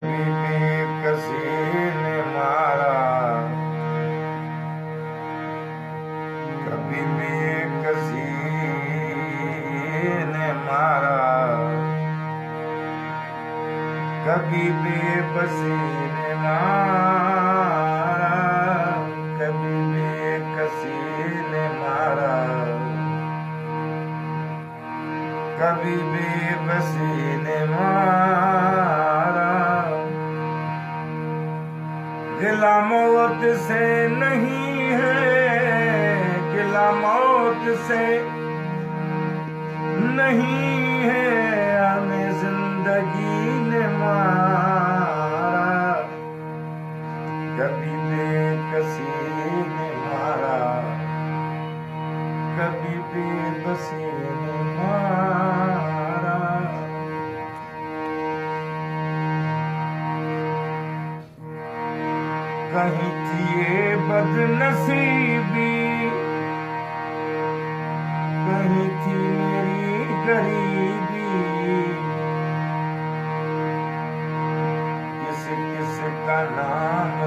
बेकसी ने मारा, कभी बेकसी ने मारा, कभी बेबसी ने मारा, कभी बेकसी ने मारा, कभी बेबसी ने मारा। गिला मौत से नहीं है, गिला मौत से नहीं है, हमें जिंदगी ने मारा, कभी बेकसी ने मारा, कभी बेबसी ने मारा। कहीं थी ये बदनसीबी, कहीं थी मेरी गरीबी, किस किस का नाम